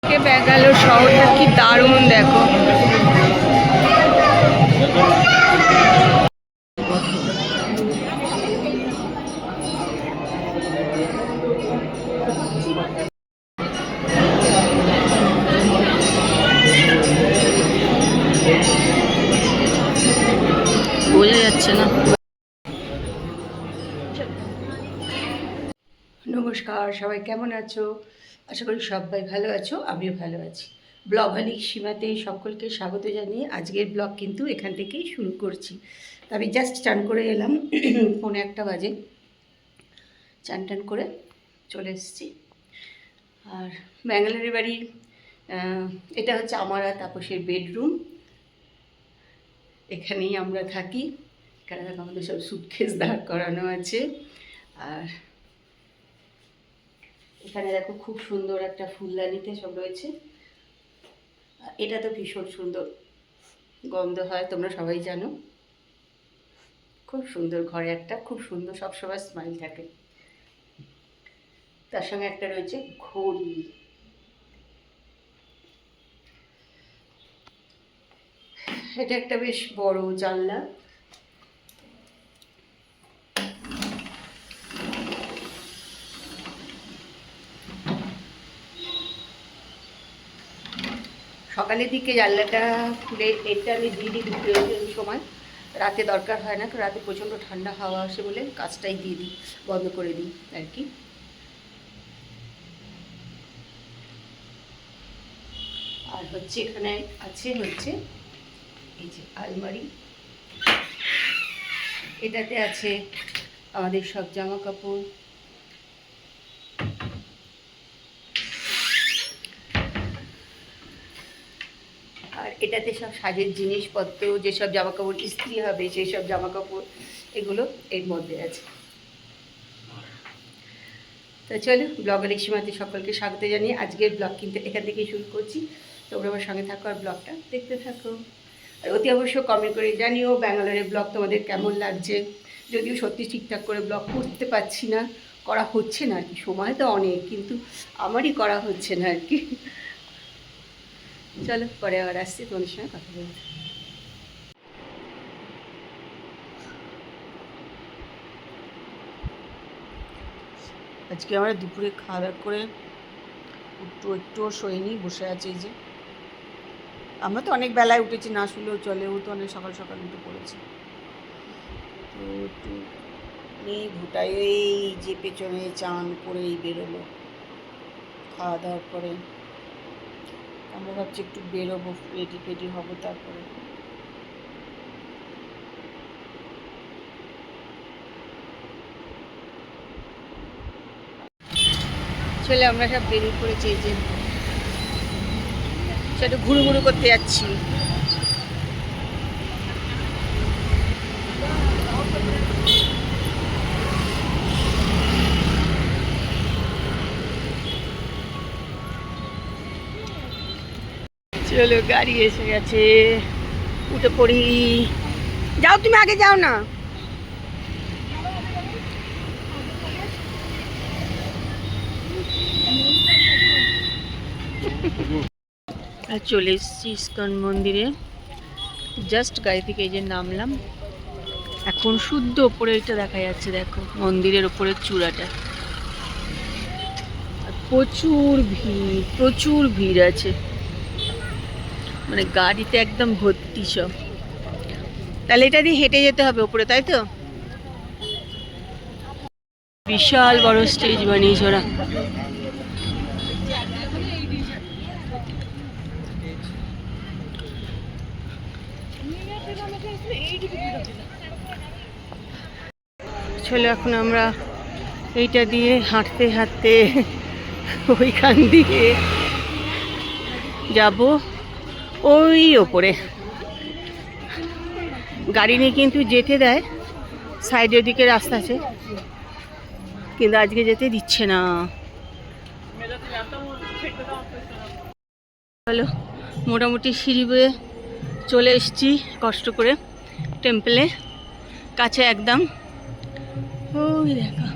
ব্যাঙ্গালোর শহরটা কি দারুণ দেখো। বোঝা যাচ্ছে না। নমস্কার, সবাই কেমন আছো? আশা করি সবাই ভালো আছো, আমিও ভালো আছি। ব্লগালিক সীমাতে সকলকে স্বাগত জানিয়ে আজকের ব্লগ কিন্তু এখান থেকেই শুরু করছি। আমি জাস্ট চান করে এলাম, 1:45 বাজে। চান টান করে চলে এসেছি। আর ব্যাঙ্গালোরের বাড়ি, এটা হচ্ছে আমার আর তাপসের বেডরুম। এখানেই আমরা থাকি। এখানে দেখো আমাদের সব সুটকেস দাঁড় করানো আছে। আর এখানে দেখো খুব সুন্দর একটা ফুলদানিতে সব রয়েছে। এটা তো ভীষণ সুন্দর গন্ধ হয়, তোমরা সবাই জানো। খুব সুন্দর, ঘরে একটা খুব সুন্দর সবসময় স্মাইল থাকে। তার সঙ্গে একটা রয়েছে ঘড়ি। এটা একটা বেশ বড় জানলা। সকালের দিকে জানলাটা খুলে এটা আমি দিয়ে দিই দুপুরের সময়। রাতে দরকার হয় না, রাতে প্রচণ্ড ঠান্ডা হাওয়া আসে বলে কাজটাই দিয়ে দিই, বন্ধ করে দিই আর কি। আর হচ্ছে এখানে আছে হচ্ছে এই যে আলমারি। এটাতে আছে আমাদের সব জামা কাপড়। আর এটাতে সব সাজের জিনিসপত্র, যেসব জামা কাপড় ইস্ত্রি হবে সেই সব জামা কাপড়, এগুলো এর মধ্যে আছে। তো চলো, ব্লগালিক সীমাতে সকলকে স্বাগত জানিয়ে আজকের ব্লগ কিন্তু এখান থেকেই শুরু করছি। তোমরা আমার সঙ্গে থাকো আর ব্লগটা দেখতে থাকো। আর অতি অবশ্যই কমেন্ট করে জানিও ব্যাঙ্গালোরের ব্লগ তোমাদের কেমন লাগছে। যদিও সত্যি ঠিকঠাক করে ব্লগ করতে পারছি না, করা হচ্ছে না আর কি। সময় তো অনেক, কিন্তু আমারই করা হচ্ছে না আর কি। চলো, পরে আবার আসছি তোমাদের সঙ্গে কথা বলতে। আজকে আমরা দুপুরে খাওয়া দাওয়া করে একটুও শোয়নি, বসে আছে। এই যে আমরা তো অনেক বেলায় উঠেছি, না শুলেও চলে, ও তো অনেক সকাল সকাল উঠে পড়েছে। তো একটু মেয়ে ভুটায় এই যে পেছনে চান করেই বেরোলো খাওয়া দাওয়ার পরে। আমরা ভাবছি একটু বেরোবো, রেডি ফেডি হবো, তারপরে চলে আমরা সব বেরিয়ে পড়েছি। এই যে সেটা ঘুরু ঘুরু করতে যাচ্ছি। চলো, গাড়ি এসে গেছে, উঠে পড়ি। যাও, তুমি আগে যাও না। আর চলে এসেছি ইস্কন মন্দিরে। জাস্ট গাড়ি থেকে এই যে নামলাম। এখন শুদ্ধ ওপরে এটা দেখা যাচ্ছে, দেখো মন্দিরের ওপরের চূড়াটা। প্রচুর ভিড় আছে, মানে গাড়িতে একদম ভর্তি সব। তাহলে এটা দিয়ে হেঁটে যেতে হবে ওপরে, তাই তো? বিশাল বড় স্টেজ বানিয়েছে ওরা। চলো, এখন আমরা এইটা দিয়ে হাঁটতে হাঁটতে ওইখান দিয়ে যাব ওই ওপরে। গাড়ি নিয়ে কিন্তু যেতে দেয়, সাইডের দিকে রাস্তা আছে, কিন্তু আজকে যেতে দিচ্ছে না। হ্যালো, মোটামুটি সিঁড়ি বেয়ে চলে এসেছি কষ্ট করে টেম্পলে কাছে একদম। ওই দেখো,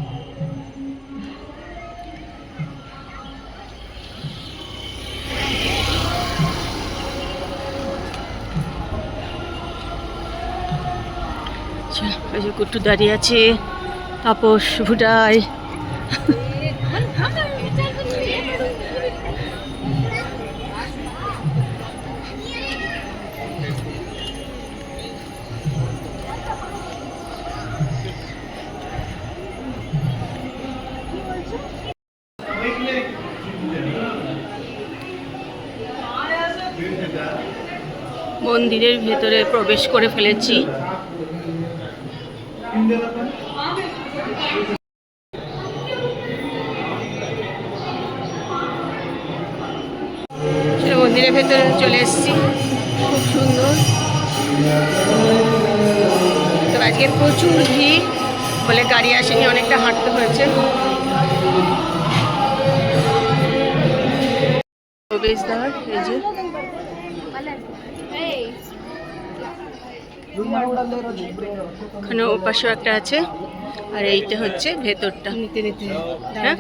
ওই যে কুট্টু দাঁড়িয়ে আছে, তাপস ভুটাই। মন্দিরের ভেতরে প্রবেশ করে ফেলেছি। মন্দিরের ভেতরে চলে এসেছি, খুব সুন্দর। তো আজকে প্রচুর ভিড় বলে গাড়ি আসেনি, অনেকটা হাঁটতে হয়েছে। প্রবেশদ্বার এই যে, ওখানে ও পাশেও একটা আছে, আর এইটা হচ্ছে ভেতরটা। হ্যাঁ?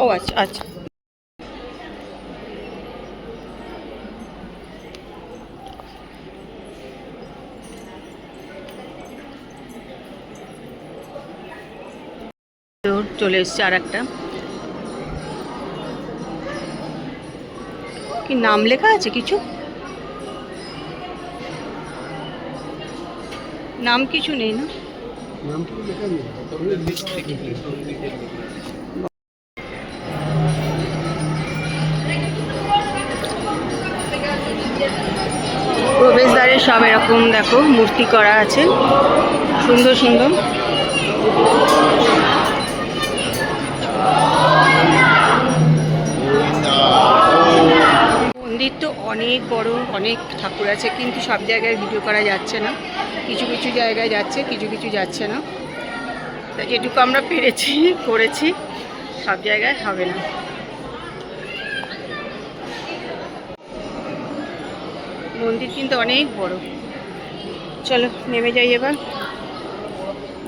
ও আচ্ছা আচ্ছা। চলে এসছে আর একটা, কি নাম লেখা আছে? কিছু নাম কিছু নেই না? প্রবেশদ্বারে সব এরকম দেখো মূর্তি করা আছে, সুন্দর সুন্দর। মন্দির তো অনেক বড়, অনেক ঠাকুর আছে, কিন্তু সব জায়গায় ভিডিও করা যাচ্ছে না। কিছু কিছু জায়গায় যাচ্ছে, কিছু কিছু যাচ্ছে না। তা যেটুকু আমরা পেরেছি করেছি, সব জায়গায় হবে না। মন্দির কিন্তু অনেক বড়। চলো নেমে যাই এবার।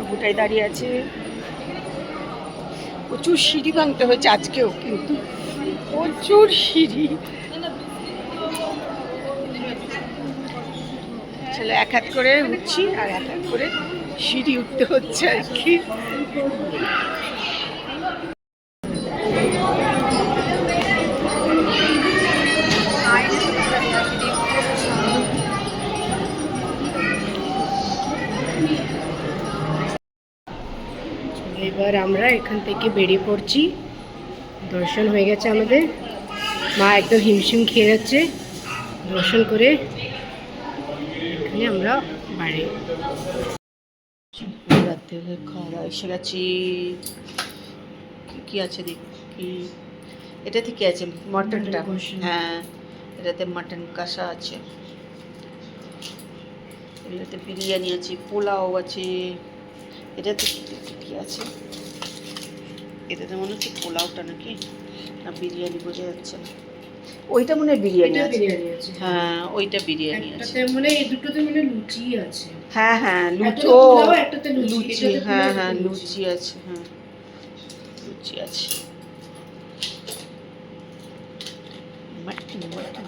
ভুটাই দাঁড়িয়ে আছে, প্রচুর সিঁড়ি ভাঙতে হয়েছে আজকেও, কিন্তু প্রচুর সিঁড়ি। চলো এক হাত করে উঠছি আর এক হাত করে সিঁড়ি উঠতে হচ্ছে আর কি। এবার আমরা এখান থেকে বেরিয়ে পড়ছি। দর্শন হয়ে গেছে আমাদের, মা একদম হিমশিম খেয়ে যাচ্ছে। দর্শন করে এখানে আমরা বাড়ি রাতে খাওয়া দাওয়া এসে গেছি। কী আছে দেখি, এটা থেকে আছে মটনটা। হ্যাঁ, এটাতে মটন কষা আছে, এটাতে বিরিয়ানি আছে, পোলাও আছে। এটাতে কী আছে, এটাতে মনে হচ্ছে পোলাওটা নাকি না বিরিয়ানি, বোঝা যাচ্ছে না। ওইটা মনে হয় বিরিয়ানি আছে। হ্যাঁ ওইটা বিরিয়ানি আছে, মানে এই দুটোতে মানে লুচি আছে। হ্যাঁ হ্যাঁ লুচি, ও লুচি, হ্যাঁ হ্যাঁ লুচি আছে, হ্যাঁ লুচি আছে। Mutton mutton